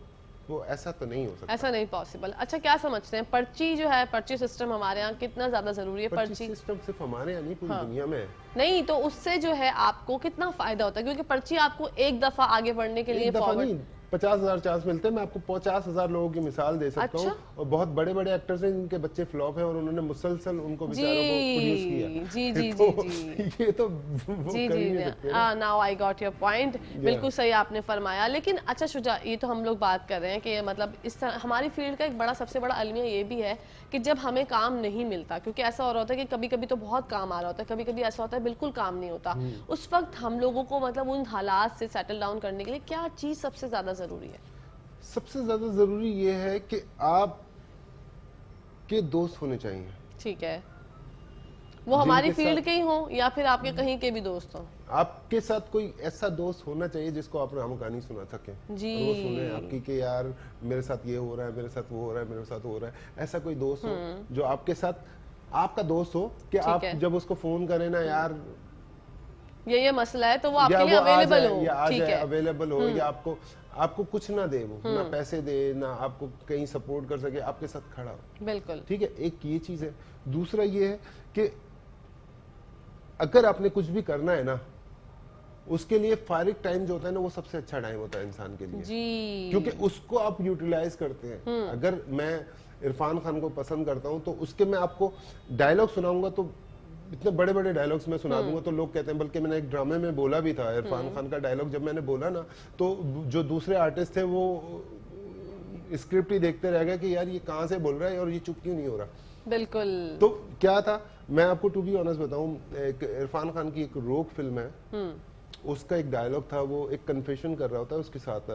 Speaker 2: वो ऐसा तो नहीं हो सकता।
Speaker 1: ऐसा नहीं पॉसिबल। अच्छा, क्या समझते हैं पर्ची जो है, पर्ची सिस्टम हमारे यहाँ कितना ज्यादा जरूरी है? पर्ची
Speaker 2: सिस्टम सिर्फ हमारे यहाँ नहीं, पूरी दुनिया में है।
Speaker 1: नहीं, तो उससे जो है आपको कितना फायदा होता है? क्योंकि पर्ची आपको एक दफा आगे बढ़ने के लिए
Speaker 2: एक दफा
Speaker 1: फॉरवर्ड।
Speaker 2: नहीं, 50,000 चांस मिलते हैं। मैं आपको 50,000 लोगों की मिसाल दे सकता हूँ। और बहुत बड़े बड़े एक्टर्स हैं जिनके बच्चे फ्लॉप हैं और उन्होंने मुसलसल उनको बेचारों को प्रोड्यूस किया।
Speaker 1: जी जी
Speaker 2: तो
Speaker 1: जी
Speaker 2: ये तो वो
Speaker 1: जी
Speaker 2: कर ही
Speaker 1: जी
Speaker 2: नहीं सकते ना।
Speaker 1: Now I got your point. बिल्कुल सही आपने फरमाया। लेकिन अच्छा शुजा, ये तो हम लोग बात कर रहे हैं कि मतलब इस तरह हमारी फील्ड का एक बड़ा सबसे बड़ा अलमिया ये भी है कि जब हमें काम नहीं मिलता, क्योंकि ऐसा हो रहा होता है कि कभी कभी तो बहुत काम आ रहा होता है, कभी कभी ऐसा होता है बिल्कुल काम नहीं होता। उस वक्त हम लोगों को मतलब उन हालात से सेटल डाउन करने के लिए क्या चीज सबसे ज्यादा जरूरी है?
Speaker 2: सबसे ज्यादा जरूरी ये है कि आप के दोस्त होने चाहिए।
Speaker 1: ठीक है, वो हमारी
Speaker 2: जिनके
Speaker 1: फील्ड
Speaker 2: साथ-
Speaker 1: के ही हों या फिर आपके कहीं के भी दोस्त हों।
Speaker 2: आपके साथ कोई ऐसा दोस्त होना चाहिए जिसको आप राम कहानी सुना सके,
Speaker 1: जी।
Speaker 2: और वो सुने आपकी कि यार मेरे साथ ये हो रहा है, मेरे साथ वो हो रहा है, मेरे साथ वो हो रहा है। ऐसा कोई दोस्त हो जो आपके साथ, आपका दोस्त हो कि आप
Speaker 1: है।
Speaker 2: जब उसको फोन करें ना, यार
Speaker 1: ये मसला है, तो वो
Speaker 2: या
Speaker 1: आपके लिए
Speaker 2: वो आ
Speaker 1: अवेलेबल
Speaker 2: जाए,
Speaker 1: हो।
Speaker 2: या आ
Speaker 1: ठीक
Speaker 2: जाए,
Speaker 1: है,
Speaker 2: अवेलेबल हो, या आपको कुछ ना दे, वो ना पैसे दे, ना आपको कहीं सपोर्ट कर सके, आपके साथ खड़ा हो।
Speaker 1: बिल्कुल।
Speaker 2: ठीक है, एक ये चीज है। दूसरा ये है कि अगर आपने कुछ भी करना है ना, उसके लिए फारिग टाइम जो होता है ना, वो सबसे अच्छा टाइम होता है इंसान के लिए।
Speaker 1: जी।
Speaker 2: क्योंकि उसको आप यूटिलाइज करते हैं। अगर मैं इरफान खान को पसंद करता हूं, तो उसके मैं आपको डायलॉग सुनाऊंगा, तो इतने बड़े बड़े डायलॉग्स मैं सुना दूंगा, तो लोग कहते हैं, बल्कि मैंने एक ड्रामे में बोला भी था, इरफान खान का डायलॉग जब मैंने बोला ना, तो जो दूसरे आर्टिस्ट थे वो स्क्रिप्ट ही देखते रह गए कि यार ये कहाँ से बोल रहा है और ये चुप क्यों नहीं हो रहा।
Speaker 1: बिल्कुल।
Speaker 2: तो क्या था, मैं आपको टू बी ऑनेस्ट बताऊं, एक इरफान खान की एक रोक फिल्म है, उसका एक डायलॉग था, वो एक कन्फेशन कर रहा होता है उसके साथ,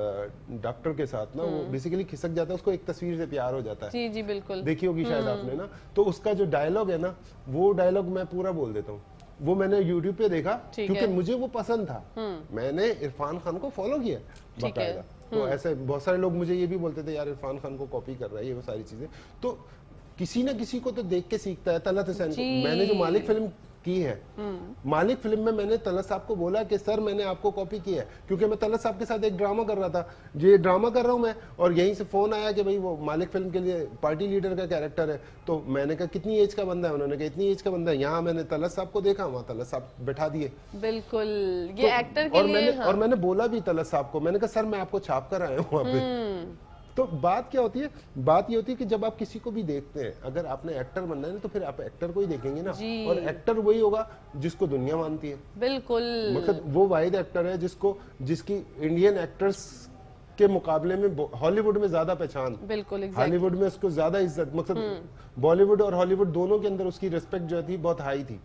Speaker 2: डॉक्टर के साथ ना, वो बेसिकली खिसक जाता है, उसको एक तस्वीर से प्यार हो जाता है।
Speaker 1: जी जी बिल्कुल।
Speaker 2: देखी होगी शायद आपने ना। तो उसका जो डायलॉग है ना, वो डायलॉग मैं पूरा बोल देता हूँ। वो मैंने यूट्यूब पे देखा क्योंकि मुझे वो पसंद था। मैंने इरफान खान को फॉलो किया बाकायदा। तो ऐसे बहुत सारे लोग मुझे ये भी बोलते थे, यार इरफान खान को कॉपी कर रहा है, ये वो सारी चीजें। तो किसी ना किसी को तो देख के सीखता है। तलत हुसैन को मैंने जो मालिक फिल्म की है, मालिक फिल्म में मैंने तलत साहब को बोला कि सर मैंने आपको कॉपी किया है, क्योंकि मैं तलत साहब के साथ एक ड्रामा कर रहा था, ये ड्रामा कर रहा हूं मैं, और यहीं से फोन आया कि भाई वो मालिक फिल्म के लिए पार्टी लीडर का कैरेक्टर है। तो मैंने कहा कितनी एज का बंदा है, उन्होंने कहा इतनी एज का बंदा है। यहाँ मैंने तलत साहब को देखा, वहाँ तलत साहब बैठा दिए।
Speaker 1: बिल्कुल, ये एक्टर के लिए।
Speaker 2: और मैंने बोला भी तलत साहब को, मैंने कहा सर मैं आपको छाप कर आया हूँ वहाँ पे। तो बात क्या होती है, बात ये होती है कि जब आप किसी को भी देखते हैं, अगर आपने एक्टर बनना है ना, तो फिर आप एक्टर को ही देखेंगे ना। और एक्टर वही होगा जिसको दुनिया मानती है।
Speaker 1: बिल्कुल।
Speaker 2: मतलब वो वाहिद एक्टर है जिसकी इंडियन एक्टर्स के मुकाबले में हॉलीवुड में ज्यादा पहचान।
Speaker 1: बिल्कुल,
Speaker 2: हॉलीवुड में उसको ज्यादा इज्जत, मतलब बॉलीवुड और हॉलीवुड दोनों के अंदर उसकी रिस्पेक्ट जो थी बहुत हाई थी।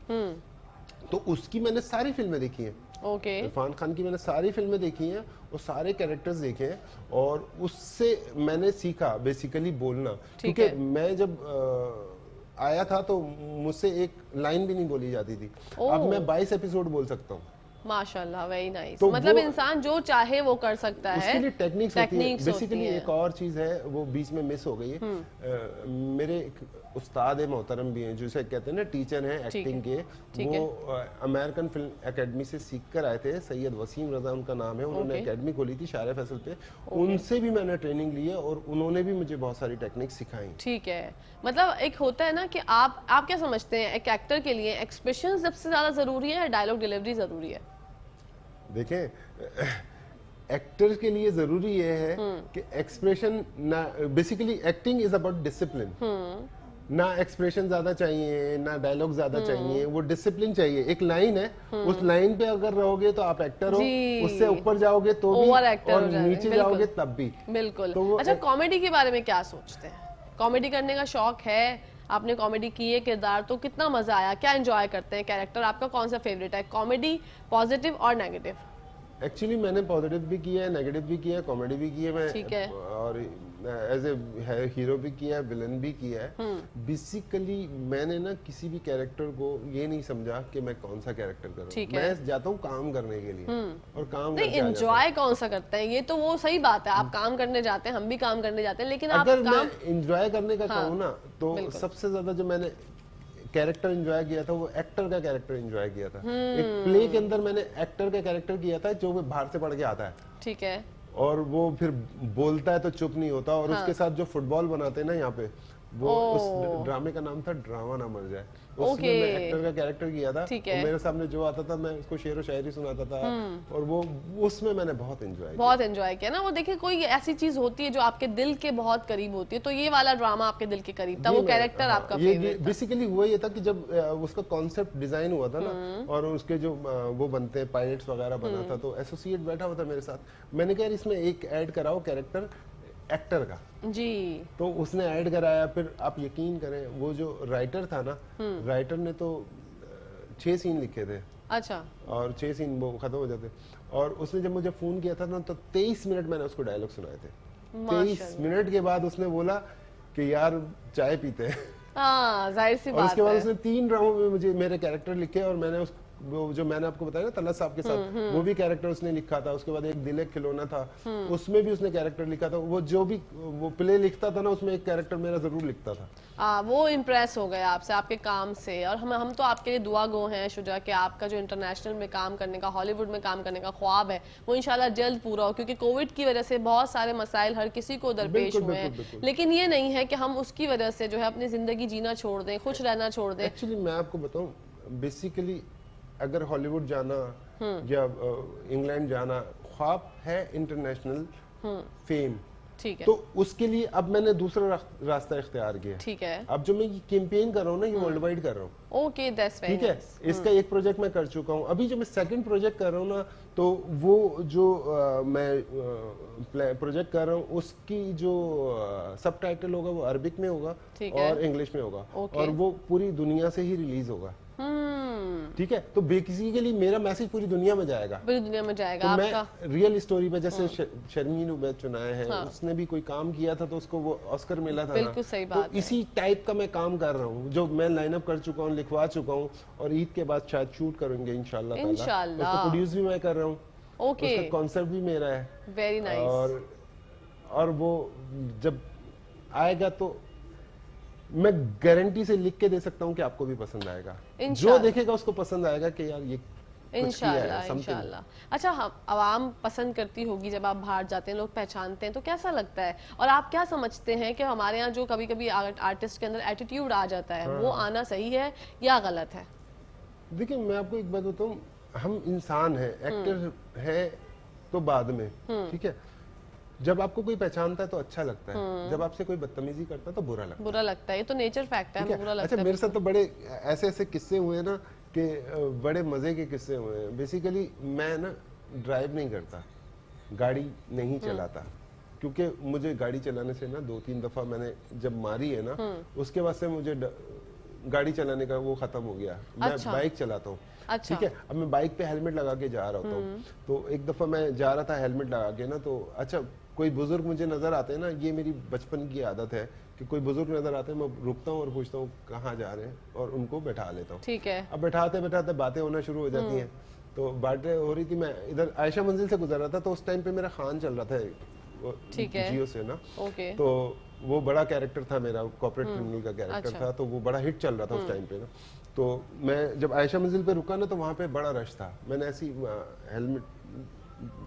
Speaker 2: तो उसकी मैंने सारी फिल्में देखी हैं।
Speaker 1: ओके।
Speaker 2: इरफान खान की मैंने सारी फिल्में देखी हैं और सारे कैरेक्टर्स देखे हैं, और उससे मैंने सीखा बेसिकली बोलना। क्योंकि मैं जब आया था तो मुझसे एक लाइन भी नहीं बोली जाती थी। अब मैं 22 एपिसोड बोल सकता हूँ।
Speaker 1: माशाल्लाह, वेरी नाइस।
Speaker 2: तो
Speaker 1: मतलब
Speaker 2: वो-
Speaker 1: इंसान जो चाहे वो कर सकता है।
Speaker 2: उसके लिए टेक्निक्स होती है।
Speaker 1: टेक्निक्स होती
Speaker 2: बेसिकली
Speaker 1: हैं।
Speaker 2: एक और चीज है वो बीच में मिस हो गई है। मेरे एक उस्ताद है मोहतरम भी हैं, जिसे कहते हैं ना टीचर हैं
Speaker 1: ठीक
Speaker 2: एक्टिंग के,
Speaker 1: ठीक
Speaker 2: वो अमेरिकन फिल्म एकेडमी से सीख कर आए थे। सैयद वसीम रजा उनका नाम है, उन्होंने
Speaker 1: ओके।
Speaker 2: एकेडमी खोली थी शारे फैसल पे। उनसे भी मैंने ट्रेनिंग ली है और उन्होंने भी मुझे बहुत सारी टेक्निक सिखाई।
Speaker 1: ठीक है। मतलब एक होता है ना कि आप क्या समझते हैं एक एक्टर के लिए एक्सप्रेशन सबसे ज्यादा जरूरी है या डायलॉग डिलीवरी जरूरी है?
Speaker 2: देखें, एक्टर के लिए जरूरी ये है कि एक्सप्रेशन ना, basically acting is about discipline. ना एक्सप्रेशन ज्यादा चाहिए ना डायलॉग ज्यादा चाहिए, वो डिसिप्लिन चाहिए। एक लाइन है, उस लाइन पे अगर रहोगे तो आप एक्टर हो,
Speaker 1: जी।
Speaker 2: उससे ऊपर जाओगे तो भी,
Speaker 1: ओवर एक्टर
Speaker 2: और
Speaker 1: हो जाएंगे,
Speaker 2: नीचे
Speaker 1: बिल्कुल।
Speaker 2: जाओगे तब भी।
Speaker 1: बिल्कुल।
Speaker 2: तो वो
Speaker 1: अच्छा, कॉमेडी के बारे में क्या सोचते हैं? कॉमेडी करने का शौक है, आपने कॉमेडी की है किरदार, तो कितना मजा आया, क्या एंजॉय करते हैं? कैरेक्टर आपका कौन सा फेवरेट है, कॉमेडी, पॉजिटिव और नेगेटिव?
Speaker 2: एक्चुअली मैंने पॉजिटिव भी किया है, नेगेटिव भी किया है, कॉमेडी भी की है मैं,
Speaker 1: ठीक है।
Speaker 2: और एज ए हीरो भी किया है, विलन भी किया है। बेसिकली मैंने ना किसी भी कैरेक्टर को ये नहीं समझा कि मैं कौन सा कैरेक्टर कर रहा हूँ।
Speaker 1: ठीक है।
Speaker 2: मैं जाता हूँ काम करने के लिए और काम
Speaker 1: नहीं,
Speaker 2: करके आ जाता हूँ।
Speaker 1: एंजॉय कौन सा करते हैं? ये तो वो सही बात है, आप काम करने जाते हैं, हम भी काम करने जाते हैं, लेकिन आप
Speaker 2: अगर
Speaker 1: काम
Speaker 2: मैं एंजॉय करने का
Speaker 1: हाँ,
Speaker 2: कहूँ ना, तो
Speaker 1: बिल्कुल।
Speaker 2: सबसे ज्यादा जो मैंने कैरेक्टर एंजॉय किया था वो एक्टर का कैरेक्टर एंजॉय किया था। एक प्ले के अंदर मैंने एक्टर का कैरेक्टर किया था जो बाहर से पढ़ के आता है
Speaker 1: ठीक है।
Speaker 2: और वो फिर बोलता है तो चुप नहीं होता, और उसके साथ जो फुटबॉल बनाते हैं ना यहाँ पे, वो उस ड्रामे का नाम था ड्रामा ना मर जाए। उसमें मैं एक्टर का कैरेक्टर किया था
Speaker 1: ठीक
Speaker 2: और
Speaker 1: है।
Speaker 2: मेरे सामने जो आता था मैं उसको शेर व शायरी सुनाता था, और वो उसमें मैंने बहुत एंजॉय किया।
Speaker 1: बहुत एंजॉय किया ना। वो देखिए, कोई ऐसी चीज होती है जो आपके दिल के बहुत करीब होती है, तो ये वाला ड्रामा आपके दिल के करीब था, वो कैरेक्टर आपका फेवरेट था।
Speaker 2: बेसिकली हुआ ये था कि जब उसका कॉन्सेप्ट डिजाइन हुआ था ना, और उसके जो वो बनते हैं पायलट्स वगैरह बना था, तो एसोसिएट बैठा हुआ था मेरे साथ। मैंने कहा यार इसमें एक ऐड कराओ कैरेक्टर एक्टर का,
Speaker 1: जी।
Speaker 2: तो उसने ऐड कराया। फिर आप यकीन करें, वो जो राइटर था ना, राइटर ने तो 6 सीन लिखे थे,
Speaker 1: अच्छा।
Speaker 2: और 6 सीन वो खत्म हो जाते, और उसने जब मुझे फोन किया था ना, तो 23 मिनट मैंने उसको डायलॉग सुनाए थे। 23 मिनट के बाद उसने बोला कि यार चाय पीते हैं।
Speaker 1: हाँ, जाहिर सी
Speaker 2: और
Speaker 1: बात
Speaker 2: उसके बाद
Speaker 1: है।
Speaker 2: उसने 3 राउंड में मुझे मेरे कैरेक्टर लिखे, और मैंने उस वो जो मैंने आपको बताया ना तलत साहब के साथ, वो भी कैरेक्टर उसने लिखा था। उसके बाद एक दिल एक खिलौना था, उसमें भी उसने कैरेक्टर लिखा था। वो जो भी वो प्ले लिखता था ना, उसमें एक कैरेक्टर मेरा जरूर लिखता था।
Speaker 1: वो इम्प्रेस हो गए आपसे, आपके काम से। और हम तो आपके लिए दुआ गो हैं शुजा, कि आपका जो इंटरनेशनल में काम करने का, हॉलीवुड में काम करने का ख्वाब है, वो इंशाल्लाह जल्द पूरा हो, क्योंकि कोविड की वजह से बहुत सारे मसाइल हर किसी को दरपेश
Speaker 2: बिल्कुल,
Speaker 1: हुए हैं।
Speaker 2: बिल्कुल, बिल्कुल।
Speaker 1: लेकिन ये नहीं है कि हम उसकी वजह से जो है अपनी जिंदगी जीना छोड़ दें, खुश रहना छोड़ दें।
Speaker 2: एक्चुअली मैं आपको बताऊं, बेसिकली अगर हॉलीवुड जाना या इंग्लैंड जाना ख्वाब है, इंटरनेशनल फेम,
Speaker 1: ठीक है।
Speaker 2: तो उसके लिए अब मैंने दूसरा रास्ता इख्तियार किया।
Speaker 1: ठीक है।
Speaker 2: अब जो मैं ये कैंपेन कर रहा हूँ ना, ये वर्ल्ड वाइड कर रहा हूँ।
Speaker 1: ओके, दैट्स वेरी
Speaker 2: ठीक है, इसका एक प्रोजेक्ट मैं कर चुका हूँ। अभी जो मैं सेकंड प्रोजेक्ट कर रहा हूँ ना, तो वो जो मैं प्रोजेक्ट कर रहा हूँ, उसकी जो सबटाइटल होगा वो अरबिक में होगा
Speaker 1: ठीक है।
Speaker 2: और इंग्लिश में होगा,
Speaker 1: ओके।
Speaker 2: और वो पूरी दुनिया से ही रिलीज होगा। ठीक है, तो बेसिकली मेरा मैसेज पूरी दुनिया में जाएगा,
Speaker 1: पूरी दुनिया में जाएगा
Speaker 2: तो
Speaker 1: आपका।
Speaker 2: मैं रियल स्टोरी पे, जैसे शर्मीन उबैद चुनाए हैं, उसने भी कोई काम किया था तो उसको वो ऑस्कर मिला था
Speaker 1: बिल्कुल
Speaker 2: ना,
Speaker 1: सही
Speaker 2: तो
Speaker 1: बात है।
Speaker 2: इसी टाइप का मैं काम कर रहा हूँ, जो मैं लाइनअप कर चुका हूँ, लिखवा चुका हूँ, और ईद के बाद शायद शूट करेंगे इंशाल्लाह ताला।
Speaker 1: इंशाल्लाह।
Speaker 2: उसको प्रोड्यूस भी मैं कर रहा हूँ,
Speaker 1: ओके,
Speaker 2: उसका कॉन्सेप्ट भी मेरा है,
Speaker 1: वेरी नाइस।
Speaker 2: और वो जब आएगा तो मैं गारंटी से लिख के दे सकता हूँ कि आपको भी पसंद आएगा। जो
Speaker 1: इंशाल्लाह।
Speaker 2: देखेगा उसको पसंद आएगा कि यार ये कुछ किया है,
Speaker 1: इंशाल्लाह,
Speaker 2: something।
Speaker 1: इंशाल्लाह। अच्छा, हम आवाम पसंद करती होगी जब आप बाहर जाते हैं, लोग पहचानते हैं, तो कैसा लगता है? और आप क्या समझते हैं कि हमारे यहाँ जो कभी कभी आर्टिस्ट के अंदर एटीट्यूड आ जाता है, वो आना सही है या गलत है?
Speaker 2: देखिए, मैं आपको एक बात बताऊं, हम इंसान हैं, एक्टर है तो बाद में, ठीक है। जब आपको कोई पहचानता है तो अच्छा लगता है, जब आपसे कोई बदतमीजी करता है तो बुरा लगता है।
Speaker 1: बुरा लगता है, ये तो नेचर फैक्ट है,
Speaker 2: ठीक
Speaker 1: बुरा
Speaker 2: है?
Speaker 1: लगता
Speaker 2: अच्छा,
Speaker 1: है।
Speaker 2: मेरे साथ तो बड़े ऐसे ऐसे किस्से हुए हैं ना कि बड़े मजे के किस्से हुए हैं। बेसिकली मैं ना ड्राइव नहीं करता, गाड़ी नहीं चलाता, क्योंकि मुझे गाड़ी चलाने से ना 2-3 दफा मैंने जब मारी है ना, उसके बाद से मुझे गाड़ी चलाने का वो खत्म हो गया। मैं
Speaker 1: अच्छा।
Speaker 2: बाइक चलाता हूँ,
Speaker 1: अच्छा।
Speaker 2: ठीक है। अब मैं बाइक पे हेलमेट लगा के जा रहा होता हूँ, तो एक दफा मैं जा रहा था हेलमेट लगा के ना, तो अच्छा कोई बुजुर्ग मुझे नजर आते हैं ना, ये मेरी बचपन की आदत है कि कोई बुजुर्ग नजर आते हैं, मैं रुकता हूँ और पूछता हूँ कहाँ जा रहे हैं, और उनको बैठा लेता हूँ।
Speaker 1: ठीक है।
Speaker 2: अब बैठाते बैठाते बातें होना शुरू हो जाती हैं, तो बर्थडे हो रही थी, मैं इधर आयशा मंजिल से गुजर रहा था, तो उस टाइम पे मेरा खान चल रहा था
Speaker 1: ठीक है,
Speaker 2: जियो से ना,
Speaker 1: ओके,
Speaker 2: तो वो बड़ा कैरेक्टर था मेरा, कॉर्पोरेट क्रिमिनल का कैरेक्टर
Speaker 1: अच्छा।
Speaker 2: था, तो वो बड़ा हिट चल रहा था उस टाइम पे ना। तो मैं जब आयशा मंजिल पे रुका ना, तो वहाँ पे बड़ा रश था, मैंने ऐसी हेलमेट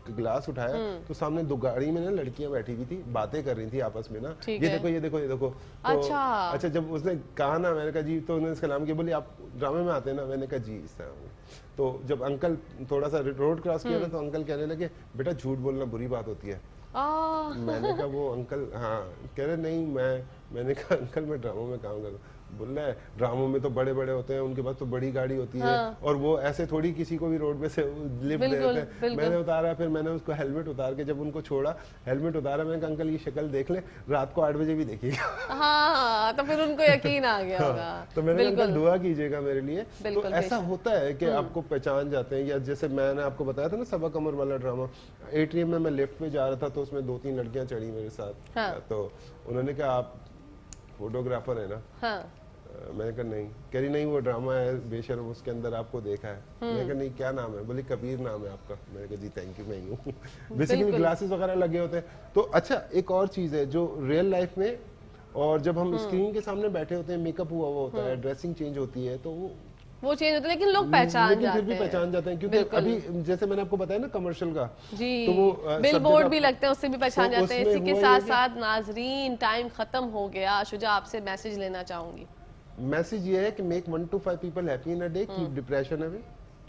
Speaker 2: ग्लास उठाया, तो सामने दो गाड़ी में ना लड़कियां बैठी हुई थी, बातें कर रही थी आपस में ना,
Speaker 1: ठीक
Speaker 2: ये
Speaker 1: है।
Speaker 2: देखो ये देखो ये देखो। तो अच्छा जब उसने कहा ना, मैंने कहा जी, तो उन्होंने सलाम किया, बोली आप ड्रामे में आते हैं ना, मैंने कहा जी इस तरह। तो जब अंकल थोड़ा सा रोड क्रॉस किया ना, तो अंकल कहने लगे बेटा झूठ बोलना बुरी बात होती है। मैंने कहा वो अंकल, हाँ, कह रहे नहीं मैंने कहा अंकल मैं ड्रामों में काम करता हूँ। बोल रहा है ड्रामों में तो बड़े बड़े होते हैं, उनके पास तो बड़ी गाड़ी होती है, और वो ऐसे थोड़ी किसी को भी रोड पे से लिफ्ट दे देते हैं। मैंने उतारा, फिर मैंने उसको हेलमेट उतार के जब उनको छोड़ा, हेलमेट उतारा, मैंने कहा अंकल ये शक्ल देख ले, रात को 8 बजे भी देखिएगा।
Speaker 1: हाँ, तो फिर उनको यकीन आ गया होगा।
Speaker 2: तो मैंने कहा अंकल दुआ कीजिएगा मेरे लिए। तो ऐसा होता है कि आपको पहचान जाते हैं, या जैसे मैंने आपको बताया था ना सबा कमर वाला ड्रामा, एटीएम में मैं लिफ्ट में जा रहा था, तो उसमें 2-3 लड़कियां चढ़ी मेरे साथ। तो उन्होंने कहा आप फोटोग्राफर है ना? मैंने कहा नहीं। कह रही नहीं वो ड्रामा है बेशर्म, उसके अंदर आपको देखा है। मैंने कहा नहीं क्या नाम है? बोली कबीर नाम है आपका। मैंने कहा जी थैंक यू, मैं ही हूँ। बेसिकली ग्लासेस वगैरह लगे होते हैं। तो अच्छा एक और चीज है जो रियल लाइफ में, और जब हम स्क्रीन के सामने बैठे होते हैं, मेकअप हुआ हुआ होता है, ड्रेसिंग चेंज होती है, तो
Speaker 1: वो चेंज होता है, लेकिन लोग पहचान जाते हैं।
Speaker 2: फिर भी पहचान जाते हैं, क्योंकि अभी जैसे मैंने आपको बताया ना कमर्शियल का,
Speaker 1: जी,
Speaker 2: तो वो
Speaker 1: बिलबोर्ड भी लगते हैं, उससे भी पहचान
Speaker 2: तो
Speaker 1: जाते हैं। इसी के साथ साथ नाजरीन टाइम खत्म हो गया, शुजा आपसे मैसेज लेना चाहूंगी।
Speaker 2: मैसेज ये है कि make 1 to 5 people happy in a day, keep depression away.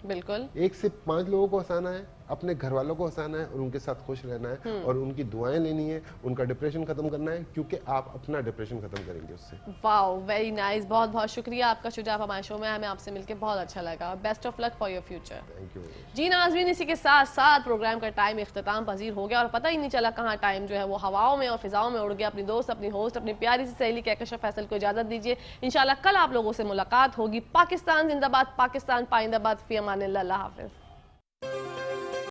Speaker 1: बिल्कुल,
Speaker 2: 1 से 5 लोगों को हंसाना है, अपने घर वालों को हंसाना है, और उनके साथ खुश रहना है, और उनकी दुआएं लेनी है, उनका डिप्रेशन खत्म करना है, क्योंकि आप अपना डिप्रेशन खत्म करेंगे उससे।
Speaker 1: वाओ, वेरी नाइस, बहुत बहुत शुक्रिया आपका शुजा, हमारे शो में हमें आपसे मिलकर बहुत अच्छा लगा। Best of luck for your future.
Speaker 2: Thank you.
Speaker 1: जी नाज़रीन, इसी के साथ साथ प्रोग्राम का टाइम इख्तिताम पजीर हो गया, और पता ही नहीं चला कहाँ टाइम जो है वो हवाओं में और फिजाओं में उड़ गया। अपनी दोस्त, अपनी होस्ट, अपनी प्यारी सी सहेली कहकशा फैसल को इजाजत दीजिए। इंशाल्लाह कल आप लोगों से मुलाकात होगी। पाकिस्तान जिंदाबाद, पाकिस्तान पाइंदाबाद, फी अमानिल्लाह, अल्लाह हाफिज।